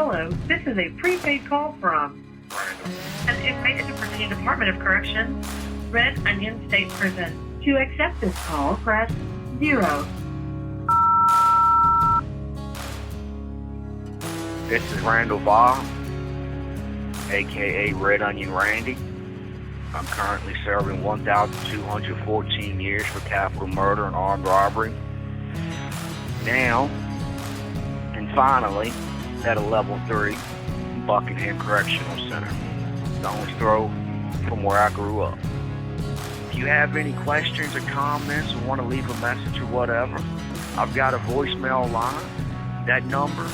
Hello, this is a prepaid call from an inmate at the Virginia Department of Corrections, Red Onion State Prison. To accept this call, press 0. This is Randall Via, a.k.a. Red Onion Randy. I'm currently serving 1,214 years for capital murder and armed robbery. Now, and finally, at a level 3, Buckingham Correctional Center. Stone's throw from where I grew up. If you have any questions or comments or want to leave a message or whatever, I've got a voicemail line. That number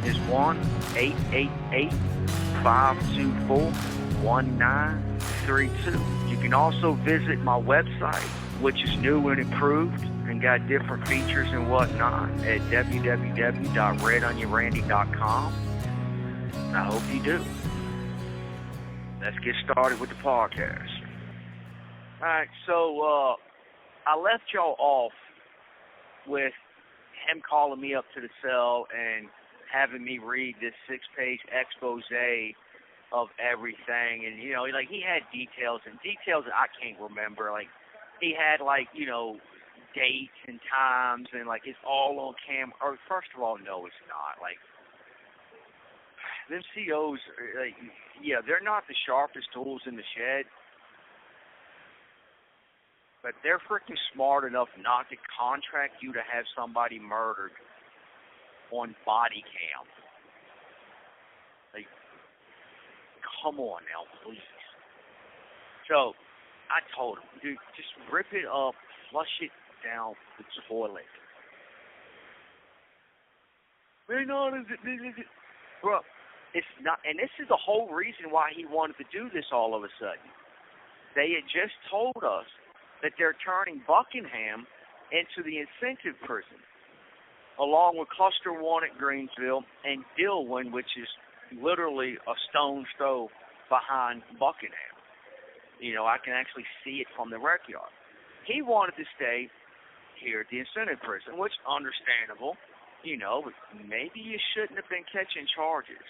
is 1-888-524-1932. You can also visit my website, which is new and improved and got different features and whatnot, at www.redonionrandy.com. I hope you do. Let's get started with the podcast. Alright, so I left y'all off with him calling me up to the cell and having me read this 6-page expose of everything, and you know, like he had details that I can't remember. Like he had dates and times, and like it's all on camera. Or first of all, no, it's not. Like them COs, they're not the sharpest tools in the shed, but they're freaking smart enough not to contract you to have somebody murdered on body cam. Like, come on now, please. So, I told him, dude, just rip it up, flush it down the toilet. Bro, it's not, and this is the whole reason why he wanted to do this all of a sudden. They had just told us that they're turning Buckingham into the incentive prison, along with Cluster 1 at Greensville and Dillwyn, which is literally a stone's throw behind Buckingham. You know, I can actually see it from the rec yard. He wanted to stay here at the incentive prison, which is understandable. You know, but maybe you shouldn't have been catching charges.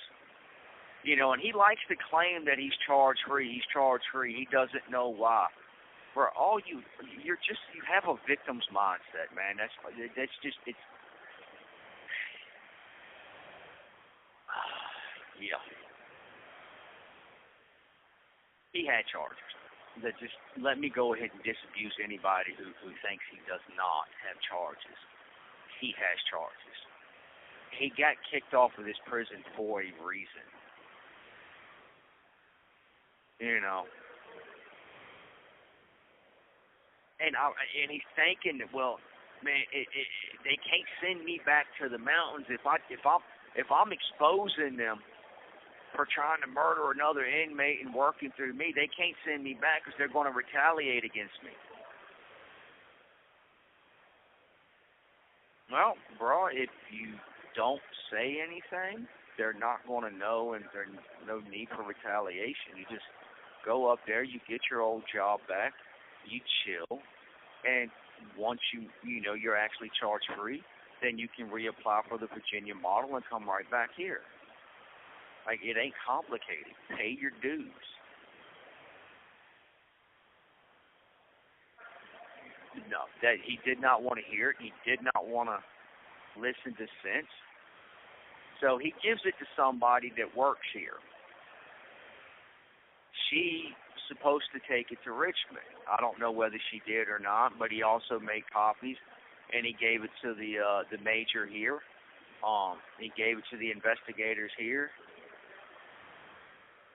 You know, and he likes to claim that he's charge-free. He's charge-free. He doesn't know why. For all you have a victim's mindset, man. That's just, it's, yeah. He had charges. Just let me go ahead and disabuse anybody who thinks he does not have charges. He has charges. He got kicked off of this prison for a reason. You know. And he's thinking, well, man, they can't send me back to the mountains if I'm exposing them for trying to murder another inmate and working through me. They can't send me back because they're going to retaliate against me. Well, bro, if you don't say anything, they're not going to know, and there's no need for retaliation. You just go up there, you get your old job back, you chill, and once you're actually charge-free, then you can reapply for the Virginia model and come right back here. Like, it ain't complicated. Pay your dues. No, that he did not want to hear it. He did not want to listen to sense. So he gives it to somebody that works here. She's supposed to take it to Richmond. I don't know whether she did or not, but he also made copies, and he gave it to the major here. He gave it to the investigators here.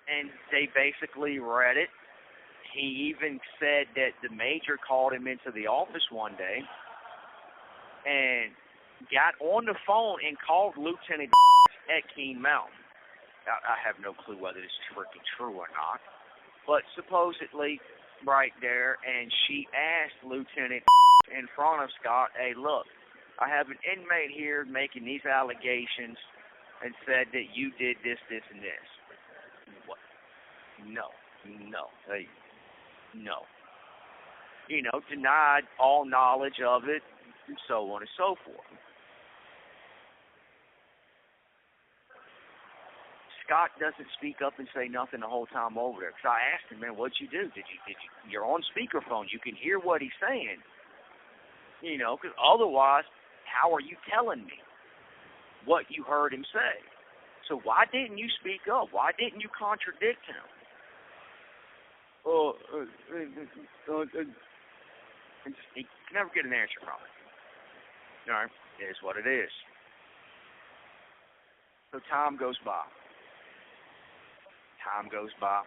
And they basically read it. He even said that the major called him into the office one day and got on the phone and called Lieutenant at Keene Mountain. I have no clue whether this is freaking true or not, but supposedly right there, and she asked Lieutenant in front of Scott, hey, look, I have an inmate here making these allegations and said that you did this, this, and this. What? No. Hey, no. You know, denied all knowledge of it, and so on and so forth. Scott doesn't speak up and say nothing the whole time over there. Because I asked him, man, what'd you do? You're on speakerphone. You can hear what he's saying. You know, because otherwise, how are you telling me what you heard him say? So why didn't you speak up? Why didn't you contradict him? And you can never get an answer from it. All right, it is what it is. So time goes by. Time goes by.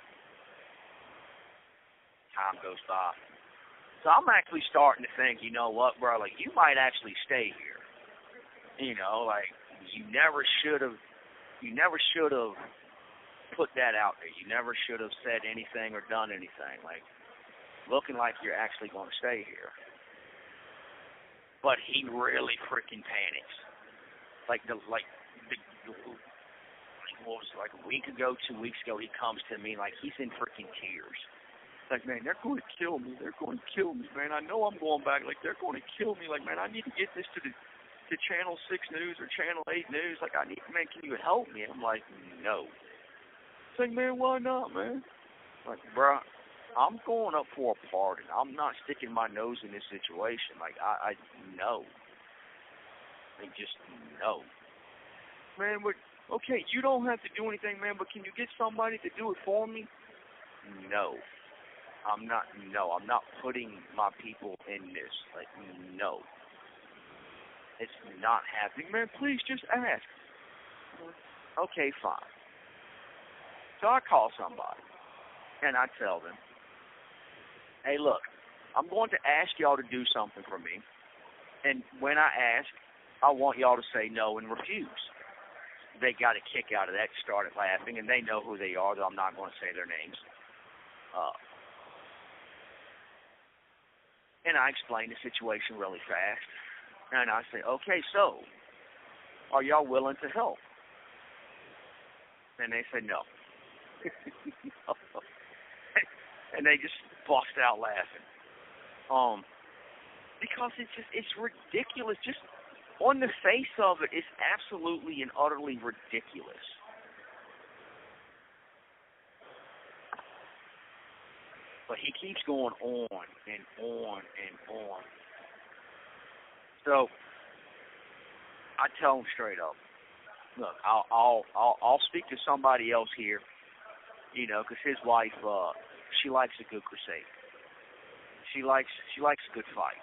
Time goes by. So I'm actually starting to think, you know what, bro, like, you might actually stay here. You know, like, you never should have put that out there. You never should have said anything or done anything. Like, looking like you're actually going to stay here. But he really freaking panics. Like what was it, like a week ago, 2 weeks ago, he comes to me like he's in freaking tears. Like, man, they're going to kill me. They're going to kill me, man. I know I'm going back. Like, they're going to kill me. Like, man, I need to get this to Channel 6 News or Channel 8 News. Like, man, can you help me? I'm like, no. It's like, man, why not, man? Like, bro, I'm going up for a pardon. I'm not sticking my nose in this situation. Like, I no. Like, just no. Man, but, okay, you don't have to do anything, man, but can you get somebody to do it for me? No. I'm not putting my people in this. Like, no. It's not happening. Man, please just ask. Okay, fine. So I call somebody, and I tell them, hey, look, I'm going to ask y'all to do something for me, and when I ask, I want y'all to say no and refuse. They got a kick out of that, started laughing, and they know who they are, though I'm not going to say their names. And I explain the situation really fast, and I say, okay, so, are y'all willing to help? And they say no. And they just bust out laughing. Because it's ridiculous. Just on the face of it, it's absolutely and utterly ridiculous. But he keeps going on and on and on. So I tell him straight up, look, I'll speak to somebody else here, you know, because his wife, she likes a good crusade. She likes a good fight.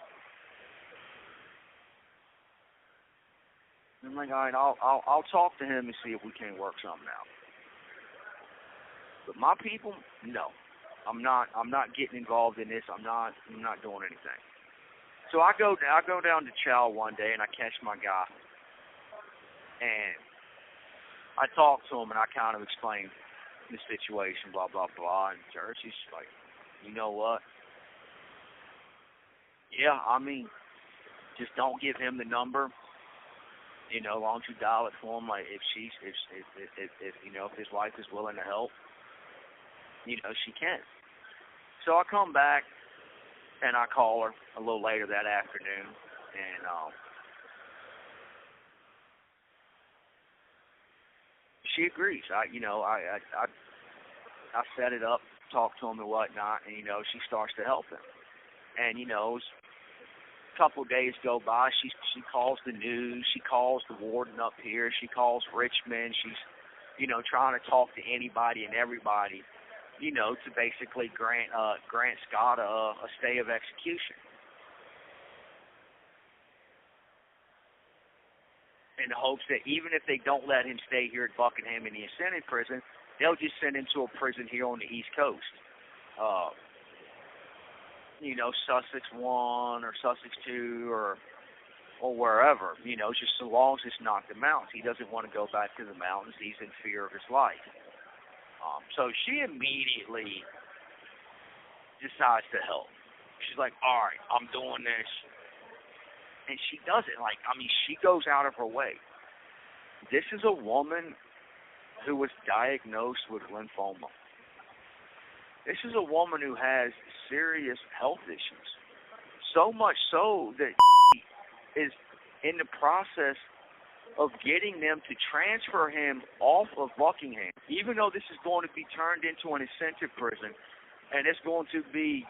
I'm like, all right, I'll talk to him and see if we can work something out. But my people, no, I'm not getting involved in this. I'm not doing anything. So I go down to Chow one day and I catch my guy, and I talk to him and I kind of explain the situation, blah blah blah. And Jersey's like, you know what? Yeah, I mean, just don't give him the number. You know, why don't you dial it for him? Like, if you know, if his wife is willing to help, you know, she can. So I come back and I call her a little later that afternoon, and she agrees. I set it up, talk to him and whatnot, and you know, she starts to help him. And you know, a couple of days go by, she calls the news, she calls the warden up here, she calls Richmond, she's, you know, trying to talk to anybody and everybody, you know, to basically grant Scott a stay of execution. In the hopes that even if they don't let him stay here at Buckingham in the incentive prison, they'll just send him to a prison here on the East Coast. You know, Sussex 1 or Sussex 2 or wherever, you know, just so long as it's not the mountains. He doesn't want to go back to the mountains. He's in fear of his life. So she immediately decides to help. She's like, all right, I'm doing this. And she does it. Like, I mean, she goes out of her way. This is a woman who was diagnosed with lymphoma. This is a woman who has serious health issues. So much so that she is in the process of getting them to transfer him off of Buckingham, even though this is going to be turned into an incentive prison, and it's going to be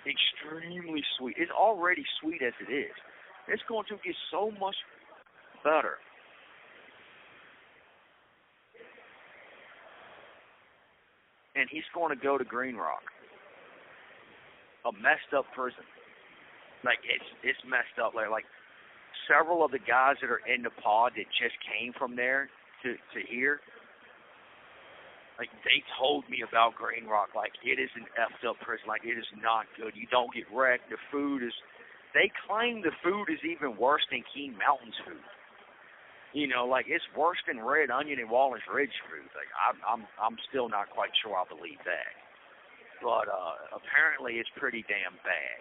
extremely sweet. It's already sweet as it is. It's going to get so much better. And he's going to go to Green Rock, a messed up prison. Like, it's messed up. Like several of the guys that are in the pod that just came from there to here, like, they told me about Green Rock. Like, it is an effed up prison. Like, it is not good. You don't get wrecked. The food is, they claim the food is even worse than Keene Mountain's food. You know, like, it's worse than Red Onion and Wallace Ridge food. Like, I'm still not quite sure I believe that. But apparently it's pretty damn bad.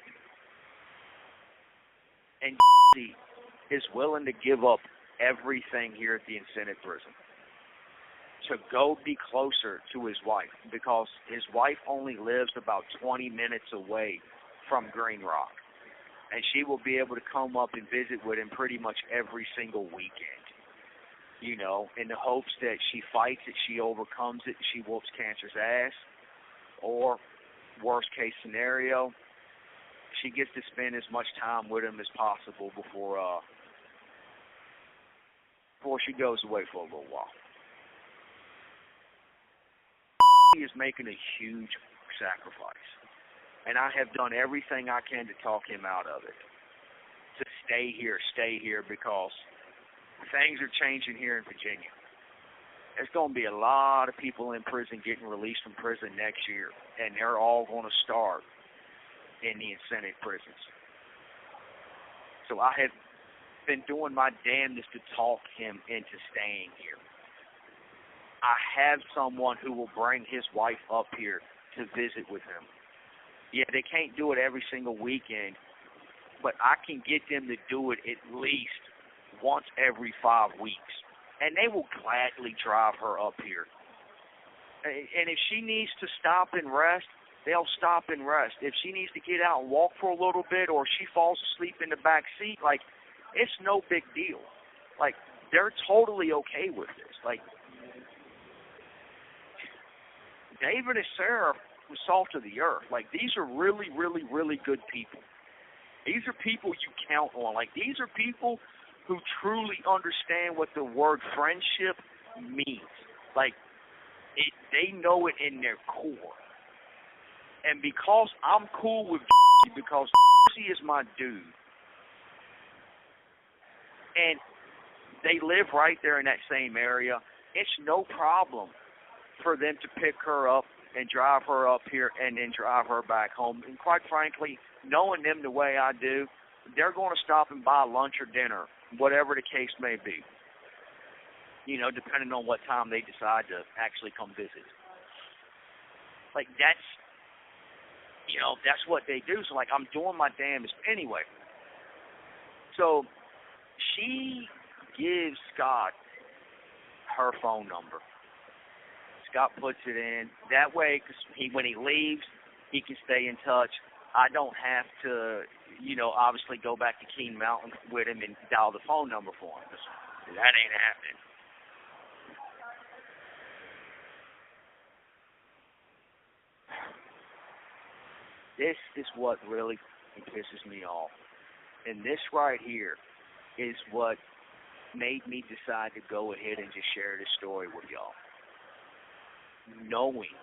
And is willing to give up everything here at the incentive prison to go be closer to his wife, because his wife only lives about 20 minutes away from Green Rock. And she will be able to come up and visit with him pretty much every single weekend. You know, in the hopes that she fights it, she overcomes it, she whoops cancer's ass. Or, worst case scenario, she gets to spend as much time with him as possible before she goes away for a little while. He is making a huge sacrifice. And I have done everything I can to talk him out of it. To stay here, because things are changing here in Virginia. There's going to be a lot of people in prison getting released from prison next year, and they're all going to start in the incentive prisons. So I have been doing my damnedest to talk him into staying here. I have someone who will bring his wife up here to visit with him. Yeah, they can't do it every single weekend, but I can get them to do it at least once every 5 weeks. And they will gladly drive her up here. And if she needs to stop and rest, they'll stop and rest. If she needs to get out and walk for a little bit, or she falls asleep in the back seat, like, it's no big deal. Like, they're totally okay with this. Like, David and Sarah was salt of the earth. Like, these are really, really, really good people. These are people you count on. Like, these are people who truly understand what the word friendship means. Like, they know it in their core. And because I'm cool with because he is my dude, and they live right there in that same area, it's no problem for them to pick her up and drive her up here and then drive her back home. And quite frankly, knowing them the way I do, they're going to stop and buy lunch or dinner, whatever the case may be. You know, depending on what time they decide to actually come visit. Like, that's, you know, that's what they do. So, like, I'm doing my damnedest. Anyway, so she gives Scott her phone number. Scott puts it in. That way, cause when he leaves, he can stay in touch. I don't have to, you know, obviously go back to Keene Mountain with him and dial the phone number for him. That ain't happening. This is what really pisses me off. And this right here is what made me decide to go ahead and just share this story with y'all. Knowing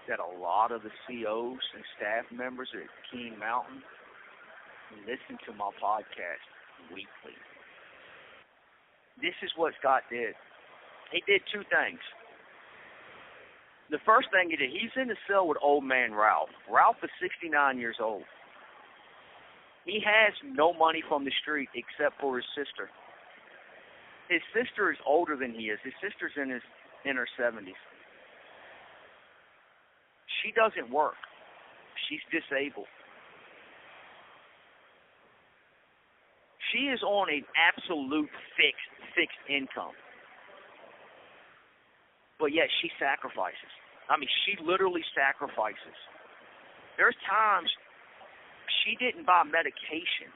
that a lot of the COs and staff members at Keene Mountain listen to my podcast weekly. This is what Scott did. He did two things. The first thing he did, he's in the cell with old man Ralph. Ralph is 69 years old. He has no money from the street except for his sister. His sister is older than he is. His sister's in her 70s. She doesn't work. She's disabled. She is on an absolute fixed income. But yet she sacrifices. I mean, she literally sacrifices. There's times she didn't buy medication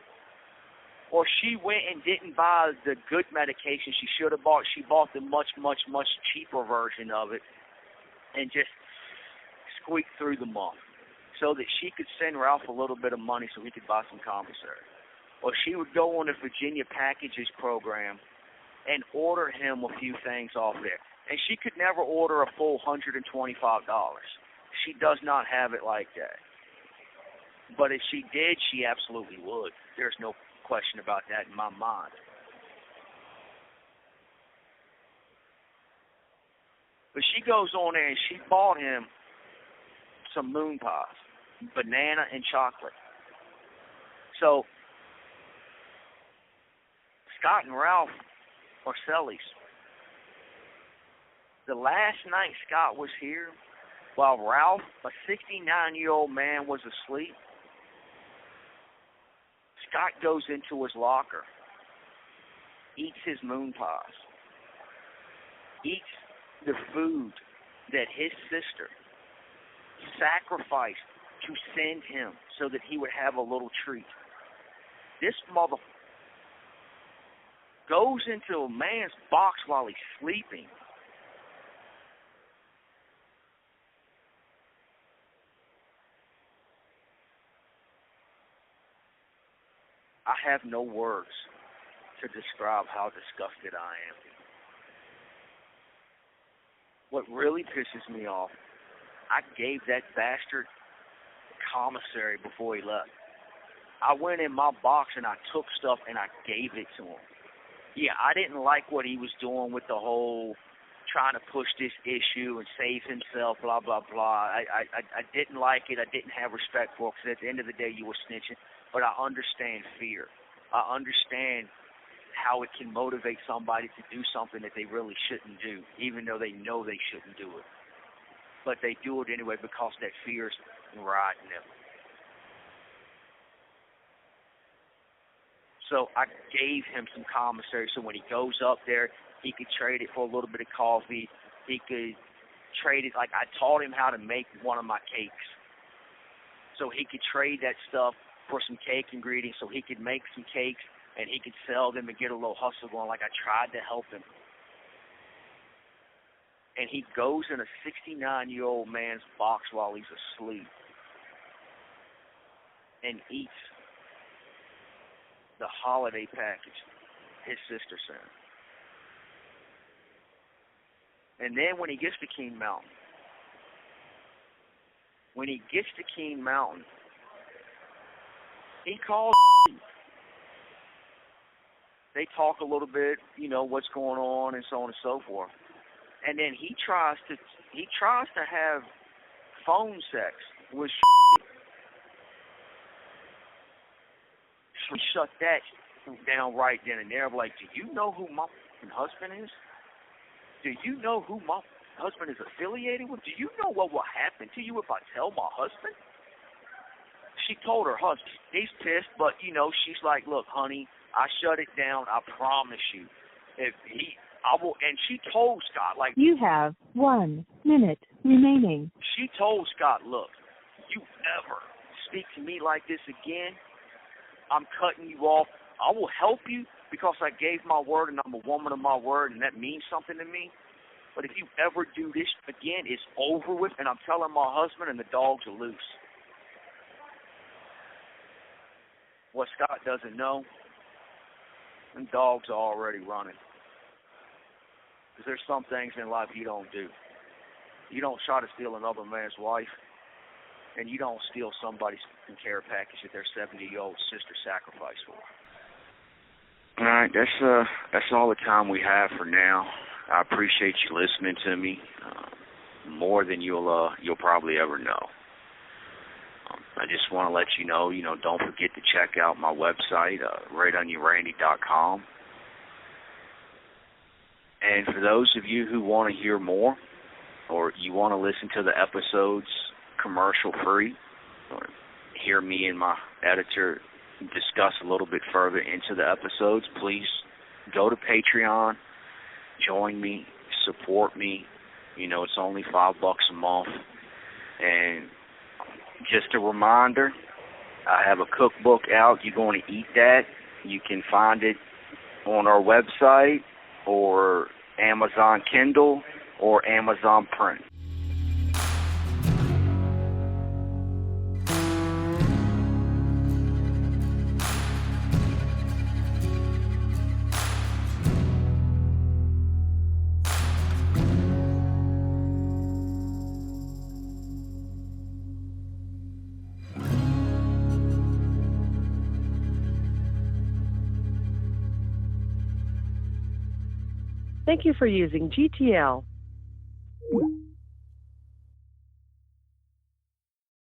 Or she went and didn't buy the good medication she should have bought. She bought the much, much, much cheaper version of it and just squeaked through the month so that she could send Ralph a little bit of money so he could buy some commissary. Or she would go on the Virginia Packages program and order him a few things off there. And she could never order a full $125. She does not have it like that. But if she did, she absolutely would. There's no question about that in my mind. But she goes on there and she bought him some moon pies, banana and chocolate. So Scott and Ralph are sellies. The last night Scott was here, while Ralph, a 69-year-old man, was asleep, Scott goes into his locker, eats his moon pies, eats the food that his sister sacrificed to send him so that he would have a little treat. This mother goes into a man's box while he's sleeping. I have no words to describe how disgusted I am. What really pisses me off, I gave that bastard commissary before he left. I went in my box and I took stuff and I gave it to him. Yeah, I didn't like what he was doing with the whole trying to push this issue and save himself, blah, blah, blah. I didn't like it. I didn't have respect for it because at the end of the day you were snitching. But I understand fear. I understand how it can motivate somebody to do something that they really shouldn't do, even though they know they shouldn't do it. But they do it anyway because that fear's riding them. So I gave him some commissary so when he goes up there, he could trade it for a little bit of coffee. He could trade it, like I taught him how to make one of my cakes. So he could trade that stuff for some cake ingredients so he could make some cakes and he could sell them and get a little hustle going, like I tried to help him. And he goes in a 69-year-old man's box while he's asleep and eats the holiday package his sister sent. And then when he gets to King Mountain, he calls. They talk a little bit, you know, what's going on and so on and so forth. And then he tries to have phone sex with. We shut that down right then and there. Like, do you know who my husband is? Do you know who my husband is affiliated with? Do you know what will happen to you if I tell my husband? She told her husband. He's pissed, but, you know, she's like, look, honey, I shut it down. I promise you. I will. And she told Scott, like, you have 1 minute remaining. She told Scott, look, you ever speak to me like this again, I'm cutting you off. I will help you because I gave my word and I'm a woman of my word and that means something to me. But if you ever do this again, it's over with and I'm telling my husband and the dogs are loose. What Scott doesn't know, the dogs are already running. Because there's some things in life you don't do. You don't try to steal another man's wife, and you don't steal somebody's care package that their 70-year-old sister sacrificed for. All right, that's all the time we have for now. I appreciate you listening to me more than you'll probably ever know. I just want to let you know, don't forget to check out my website, RedOnionRandy.com. And for those of you who want to hear more, or you want to listen to the episodes commercial-free, or hear me and my editor discuss a little bit further into the episodes, please go to Patreon, join me, support me. It's only $5 a month. And just a reminder, I have a cookbook out. You're going to eat that. You can find it on our website or Amazon Kindle or Amazon Print. Thank you for using GTL.